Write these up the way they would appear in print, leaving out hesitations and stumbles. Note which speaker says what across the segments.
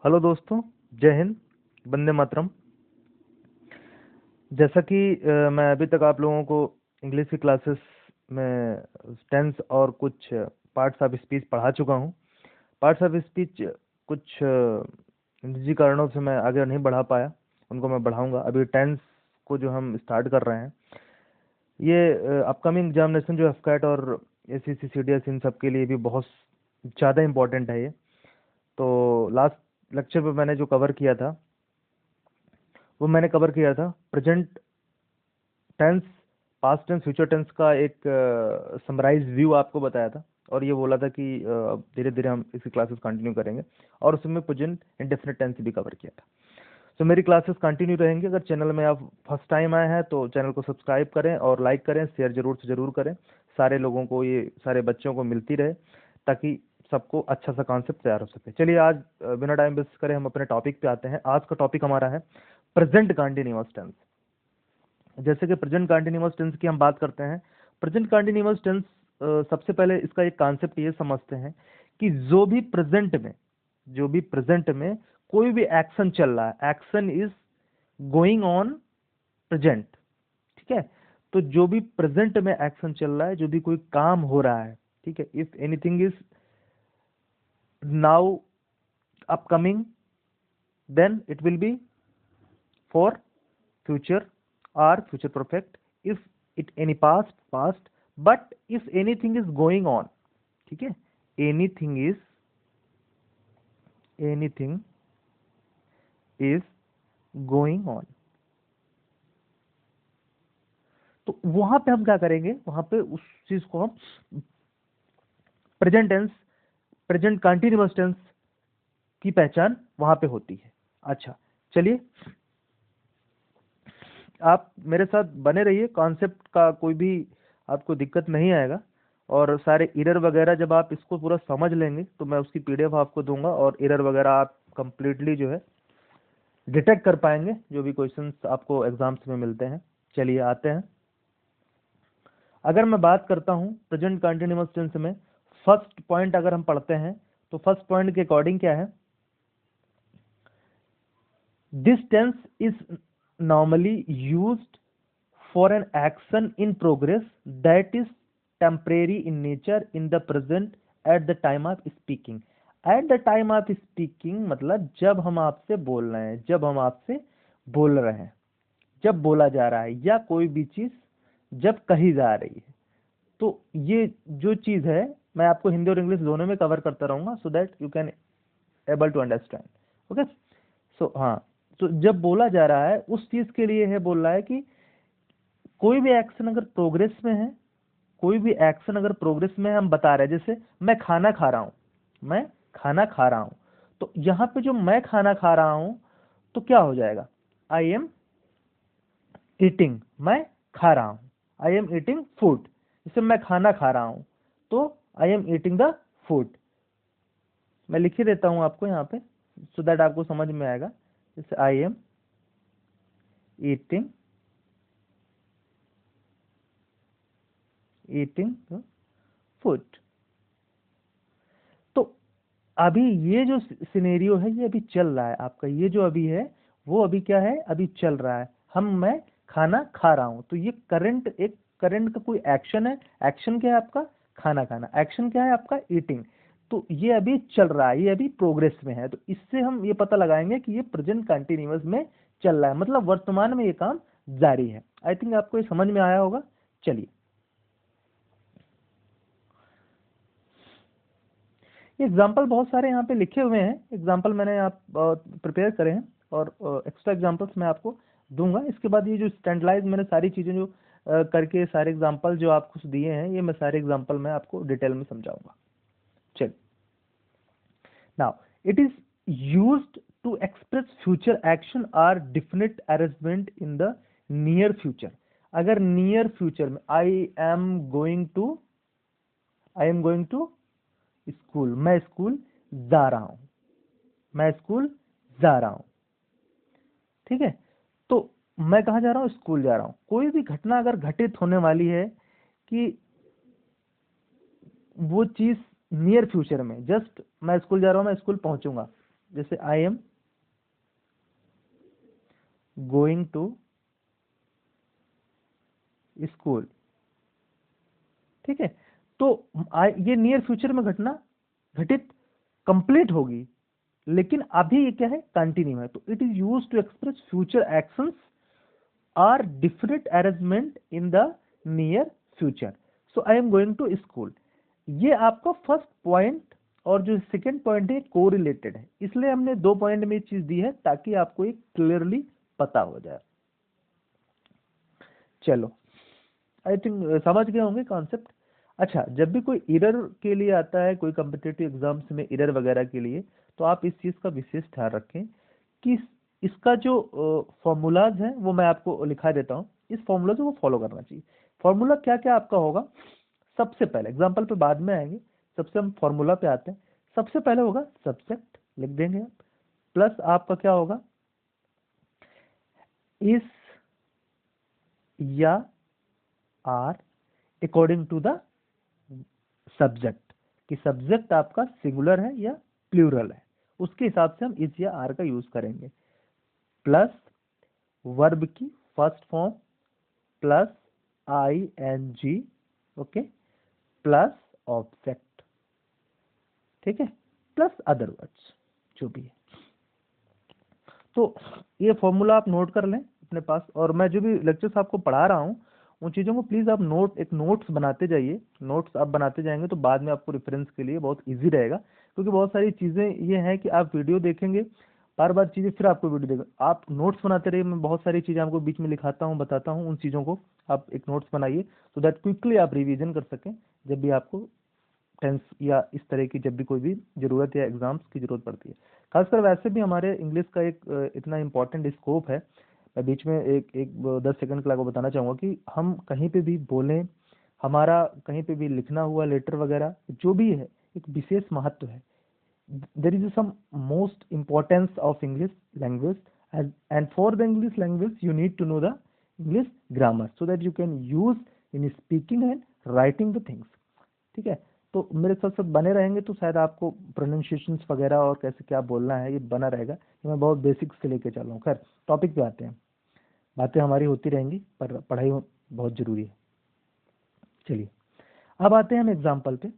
Speaker 1: Hello दोस्तों, जय हिंद, वंदे मातरम। जैसा कि मैं अभी तक आप लोगों को इंग्लिश की क्लासेस में टेंस और कुछ पार्ट्स ऑफ स्पीच पढ़ा चुका हूँ। पार्ट्स ऑफ स्पीच कुछ निजी कारणों से मैं आगे नहीं बढ़ा पाया, उनको मैं बढ़ाऊंगा। अभी टेंस को जो हम स्टार्ट कर रहे हैं, ये अपकमिंग एग्जामिनेशन जो एफकैट और एसएससी सीडीएस इन सब के लिए भी बहुत ज़्यादा इम्पोर्टेंट है ये। तो लास्ट लेक्चर में मैंने जो कवर किया था वो मैंने कवर किया था present tense, past tense, future tense का एक समराइज व्यू आपको बताया था, और ये बोला था कि धीरे धीरे हम इसकी क्लासेस कंटिन्यू करेंगे, और उसमें प्रेजेंट इंडेफिनिट टेंस भी कवर किया था। तो मेरी क्लासेस कंटिन्यू रहेंगी। अगर चैनल में आप फर्स्ट टाइम आए हैं तो चैनल को सब्सक्राइब करें और लाइक करें, शेयर जरूर से जरूर करें। सारे लोगों को, ये सारे बच्चों को मिलती रहे, ताकि सबको अच्छा सा कॉन्सेप्ट तैयार हो सके। चलिए आज बिना टाइम वेस्ट करें हम अपने टॉपिक पे आते हैं। आज का टॉपिक हमारा है प्रेजेंट कंटिन्यूअस टेंस। जैसे कि प्रेजेंट कंटिन्यूअस टेंस की हम बात करते हैं, प्रेजेंट कंटिन्यूअस टेंस सबसे पहले इसका एक कॉन्सेप्ट ये समझते हैं कि जो भी प्रेजेंट में कोई भी एक्शन चल रहा है, action is going on present. ठीक है, तो जो भी प्रेजेंट में एक्शन चल रहा है, जो भी कोई काम हो रहा है, ठीक है, if anything is now upcoming, then it will be for future or future perfect. If it any past, but if anything is going on, ठीक है, anything is going on, तो वहां पे हम क्या करेंगे, वहां पे उस चीज को हम present tense, present continuous tense की पहचान वहां पे होती है। अच्छा, चलिए आप मेरे साथ बने रहिए, कॉन्सेप्ट का कोई भी आपको दिक्कत नहीं आएगा, और सारे एरर वगैरह जब आप इसको पूरा समझ लेंगे तो मैं उसकी पीडीएफ आपको दूंगा, और एरर वगैरह आप कंप्लीटली जो है डिटेक्ट कर पाएंगे, जो भी क्वेश्चंस आपको एग्जाम्स में मिलते हैं। चलिए आते हैं। अगर मैं बात करता हूं प्रेजेंट कंटिन्यूअस टेंस में, फर्स्ट पॉइंट अगर हम पढ़ते हैं तो फर्स्ट पॉइंट के अकॉर्डिंग क्या है, this tense is normally used for an action in progress that is temporary in nature in the present at the time of speaking. At the time of speaking मतलब जब हम आपसे बोल रहे हैं, जब हम आपसे बोल रहे हैं, जब बोला जा रहा है, या कोई भी चीज जब कही जा रही है। तो ये जो चीज है, मैं आपको हिंदी और इंग्लिश दोनों में कवर करता रहूंगा, so that you can able to understand. Okay, so हाँ, तो जब बोला जा रहा है उस चीज के लिए है, बोल रहा है कि कोई भी एक्शन अगर प्रोग्रेस में है, कोई भी एक्शन अगर प्रोग्रेस में है, हम बता रहे हैं, जैसे मैं खाना खा रहा हूं, मैं खाना खा रहा हूं, तो यहां पे जो मैं खाना खा रहा हूं, तो क्या हो जाएगा, आई एम ईटिंग, मैं खा रहा हूं, आई एम ईटिंग फूड। जैसे मैं खाना खा रहा हूं तो I am eating the food. मैं लिख ही देता हूं आपको यहाँ पे, सो दैट आपको समझ में आएगा। जैसे आई एम ईटिंग फूड। तो अभी ये जो सिनेरियो है, ये अभी चल रहा है आपका, ये जो अभी है वो अभी क्या है, अभी चल रहा है। मैं खाना खा रहा हूं, तो ये करंट का कोई एक्शन है। एक्शन क्या है आपका, खाना खाना। एक्शन क्या है आपका, ईटिंग। तो ये अभी चल रहा है, ये अभी प्रोग्रेस में है। तो इससे हम ये पता लगाएंगे कि ये प्रेजेंट कंटिन्यूअस में चल रहा है, मतलब वर्तमान में ये काम जारी है। आई थिंक आपको ये समझ में आया होगा। चलिए, एग्जाम्पल बहुत सारे यहाँ पे लिखे हुए हैं, एग्जाम्पल मैंने आप प्रिपेयर करे हैं, और एक्स्ट्रा एग्जाम्पल्स मैं आपको दूंगा। इसके बाद ये जो स्टैंडर्डाइज मैंने सारी चीज़ें जो करके सारे एग्जाम्पल जो आपको दिए हैं, ये मैं सारे एग्जाम्पल मैं आपको डिटेल में समझाऊंगा। चलिए, now it is used to express future action are definite arrangement in the near future. अगर नियर फ्यूचर में I am going to school, मैं स्कूल जा रहा हूं, मैं स्कूल जा रहा हूं, ठीक है, तो मैं कहा जा रहा हूं, स्कूल जा रहा हूं। कोई भी घटना अगर घटित होने वाली है, कि वो चीज नियर फ्यूचर में, जस्ट मैं स्कूल जा रहा हूं, मैं स्कूल पहुंचूंगा, जैसे I am going to school, ठीक है। तो ये नियर फ्यूचर में घटना घटित कंप्लीट होगी, लेकिन अभी ये क्या है, कंटिन्यू है। तो it is use to express future actions are different arrangement in the near future. So I am going to school, ये आपका फर्स्ट पॉइंट और जो सेकंड पॉइंट है कोरिलेटेड है, इसलिए हमने 2 पॉइंट में ये चीज दी है ताकि आपको एक क्लियरली पता हो जाए। चलो, आई थिंक समझ गए होंगे कॉन्सेप्ट। अच्छा, जब भी कोई एरर के लिए आता है, कोई कम्पिटिटिव एग्जाम्स में एरर वगैरह के लिए, तो आप इस चीज़ का विशेष ध्यान रखें कि इसका जो फॉर्मूलाज है वो मैं आपको लिखा देता हूँ, इस फॉर्मूला को फॉलो करना चाहिए। फॉर्मूला क्या क्या आपका होगा, सबसे पहले एग्जाम्पल पे बाद में आएंगे, सबसे हम फॉर्मूला पे आते हैं। सबसे पहले होगा सब्जेक्ट, लिख देंगे आप, प्लस आपका क्या होगा, इस या are according to the subject, कि सब्जेक्ट आपका सिंगुलर है या प्लूरल है, उसके हिसाब से हम इस या आर का यूज करेंगे। प्लस वर्ब की first form plus ING, okay, plus object, ठीक है, प्लस अदर वर्ड्स जो भी है। तो ये फॉर्मूला आप नोट कर लें अपने पास, और मैं जो भी लेक्चर्स आपको पढ़ा रहा हूँ उन चीज़ों को प्लीज़ आप नोट्स बनाते जाइए। नोट्स आप बनाते जाएंगे तो बाद में आपको रेफरेंस के लिए बहुत इजी रहेगा, क्योंकि बहुत सारी चीज़ें ये हैं कि आप वीडियो देखेंगे, बार बार चीज़ें, फिर आपको वीडियो देगा, आप नोट्स बनाते रहिए। मैं बहुत सारी चीज़ें आपको बीच में लिखाता हूँ, बताता हूँ, उन चीज़ों को आप एक नोट्स बनाइए, सो दैट क्विकली आप रिविजन कर सकें जब भी आपको टेंस या इस तरह की जब भी कोई भी ज़रूरत या एग्जाम्स की ज़रूरत पड़ती है। खासकर वैसे भी हमारे इंग्लिश का एक इतना इम्पोर्टेंट स्कोप है। मैं बीच में एक 10 सेकंड के लिए आपको बताना चाहूँगा कि हम कहीं पे भी बोलें, हमारा कहीं पे भी लिखना हुआ लेटर वगैरह जो भी है, एक विशेष महत्व है। There is some most importance of English language, and for the English language you need to know the English grammar so that you can use in speaking and writing the things, ठीक है। तो मेरे साथ साथ बने रहेंगे तो शायद आपको प्रोनाउंसिएशंस वगैरह और कैसे क्या बोलना है ये बना रहेगा। मैं बहुत बेसिक्स से लेके चल रहा हूँ। खैर, टॉपिक पे आते हैं, बातें हमारी होती रहेंगी पर पढ़ाई बहुत जरूरी है। चलिए, अब आते हैं हम एग्जाम्पल पे।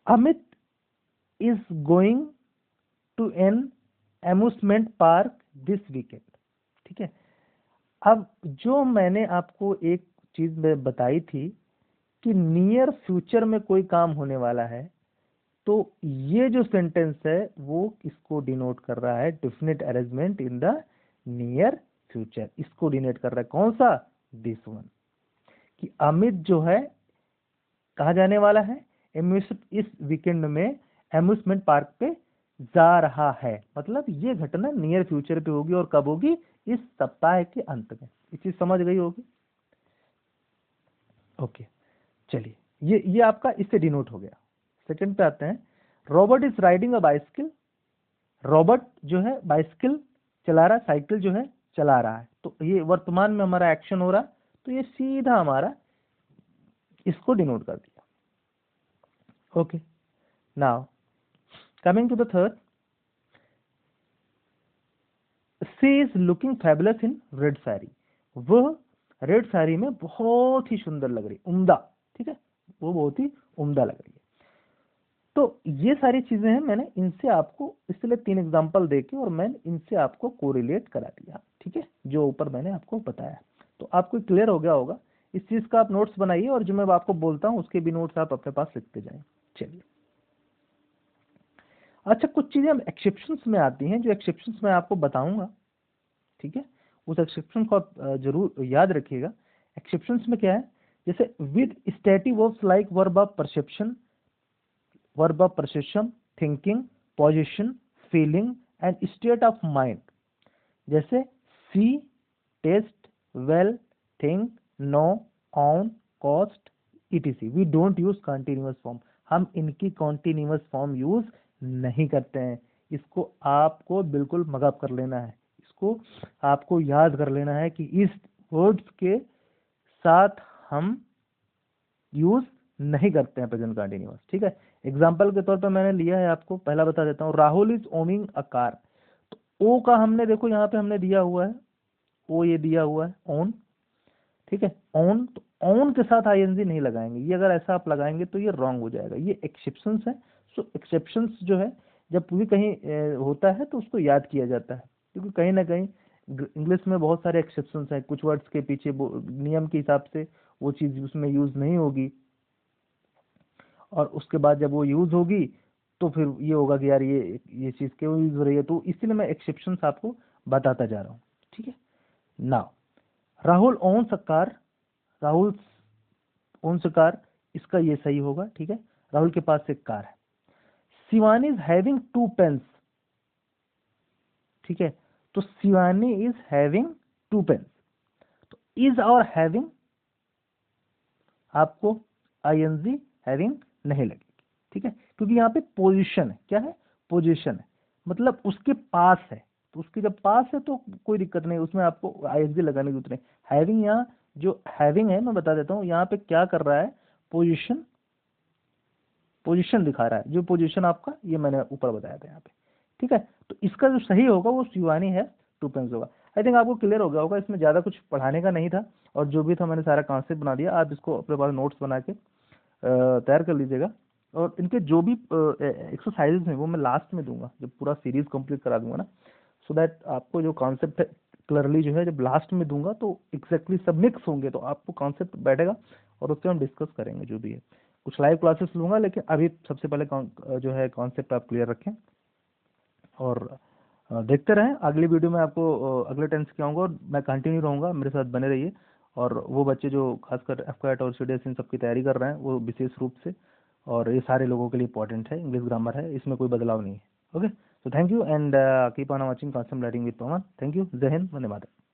Speaker 1: Amit is going to an amusement park this weekend, ठीक है। अब जो मैंने आपको एक चीज में बताई थी कि नियर फ्यूचर में कोई काम होने वाला है, तो ये जो सेंटेंस है वो इसको डिनोट कर रहा है, definite arrangement in the near future, इसको डिनोट कर रहा है। कौन सा, दिस वन, कि अमित जो है कहा जाने वाला है, इस वीकेंड में अम्यूजमेंट पार्क पे जा रहा है, मतलब ये घटना नियर फ्यूचर पे होगी, और कब होगी, इस सप्ताह के अंत में। ये चीज समझ गई होगी, ओके। चलिए, ये आपका इससे डिनोट हो गया। सेकंड पे आते हैं, Robert is riding a bicycle, Robert जो है बाइसिकल चला रहा, साइकिल जो है चला रहा है, तो ये वर्तमान में हमारा एक्शन हो रहा, तो ये सीधा हमारा इसको डिनोट कर दिया, okay. Now coming to the third, she is looking fabulous in red sari, वह रेड साड़ी में बहुत ही सुंदर लग रही, उम्दा, ठीक है, वो बहुत ही उम्दा लग रही है। तो ये सारी चीजें हैं, मैंने इनसे आपको इसलिए 3 एग्जांपल देके और मैंने इनसे आपको कोरिलेट करा दिया, ठीक है, जो ऊपर मैंने आपको बताया। तो आपको क्लियर हो गया होगा। इस चीज का आप नोट्स बनाइए, और जो मैं आपको बोलता हूँ उसके भी नोट्स आप अपने पास लिखते जाएं। चलिए, अच्छा, कुछ चीजें हम एक्सेप्शंस में आती हैं, जो एक्सेप्शंस मैं आपको बताऊंगा, ठीक है, उस एक्सेप्शन को आप जरूर याद रखिएगा। एक्सेप्शंस में क्या है, जैसे with स्टैटिव verbs like verb of perception, verb of perception, thinking, position, feeling and state of mind, जैसे see, taste, well, think, know, own, cost, etc. We don't use continuous form, हम इनकी continuous form यूज नहीं करते हैं। इसको आपको बिल्कुल mug up कर लेना है, इसको आपको याद कर लेना है कि इस वर्ड्स के साथ हम यूज नहीं करते हैं प्रेजेंट कंटिन्यूअस, ठीक है। एग्जाम्पल के तौर पर मैंने लिया है, आपको पहला बता देता हूँ, राहुल इज ओमिंग अ कार। तो ओ का हमने देखो यहाँ पे हमने दिया हुआ है, ओ ये दिया हुआ है ओन, ठीक है, ओन। तो ओन के साथ आईएनजी नहीं लगाएंगे, ये अगर ऐसा आप लगाएंगे तो ये रॉन्ग हो जाएगा, ये एक्सेप्शंस है। सो एक्सेप्शंस जो है जब भी कहीं होता है तो उसको याद किया जाता है, क्योंकि कहीं ना कहीं इंग्लिश में बहुत सारे एक्सेप्शंस हैं, कुछ वर्ड्स के पीछे नियम के हिसाब से वो चीज़ उसमें यूज नहीं होगी, और उसके बाद जब वो यूज होगी तो फिर ये होगा कि यार ये चीज़ क्यों यूज हो रही है, तो इसीलिए मैं एक्सेप्शंस आपको बताता जा रहा हूँ, ठीक है। Now Rahul owns a car, Rahul owns a car, इसका ये सही होगा, ठीक है, राहुल के पास एक कार है। शिवानी इज हैविंग 2 पेन्स, ठीक है, तो शिवानी इज हैविंग 2 पेन्स, तो इज और हैविंग आपको आईएनजी हैविंग नहीं लगेगी, ठीक है, क्योंकि यहाँ पे पोजीशन है, क्या है, पोजीशन है, मतलब उसके पास है, तो उसके जब पास है तो कोई दिक्कत नहीं, उसमें आपको आईएनजी लगाने की जरूरत नहीं। हैविंग, यहाँ जो हैविंग है मैं बता देता हूँ, यहाँ पे क्या कर रहा है, पोजीशन, पोजीशन दिखा रहा है, जो पोजीशन आपका ये मैंने ऊपर बताया था यहाँ पे, ठीक है। तो इसका जो सही होगा वो शिवानी है 2 पेन्स होगा। आई थिंक आपको क्लियर हो गया होगा, इसमें ज़्यादा कुछ पढ़ाने का नहीं था, और जो भी था मैंने सारा कॉन्सेप्ट बना दिया, आप इसको अपने पास नोट्स बना के तैयार कर लीजिएगा। और इनके जो भी एक्सरसाइजेज हैं वो मैं लास्ट में दूंगा, जब पूरा सीरीज कंप्लीट करा दूंगा ना, सो दैट आपको जो कॉन्सेप्ट है क्लियरली जो है जब लास्ट में दूंगा तो एग्जैक्टली सब मिक्स होंगे, तो आपको कॉन्सेप्ट बैठेगा और उससे हम डिस्कस करेंगे जो भी है। कुछ लाइव क्लासेस लूंगा, लेकिन अभी सबसे पहले जो है कॉन्सेप्ट आप क्लियर रखें, और देखते रहें। अगली वीडियो में आपको अगले टेंस के आऊँगा, और मैं कंटिन्यू रहूँगा, मेरे साथ बने रहिए। और वो बच्चे जो खासकर एफकैट और सीडीएस इन सब की तैयारी कर रहे हैं वो विशेष रूप से, और ये सारे लोगों के लिए इंपॉर्टेंट है, इंग्लिश ग्रामर है, इसमें कोई बदलाव नहीं है। Okay, so thank you and keep on watching concept writing with Pawan. Thank you, जय हिंद, वंदे मातरम।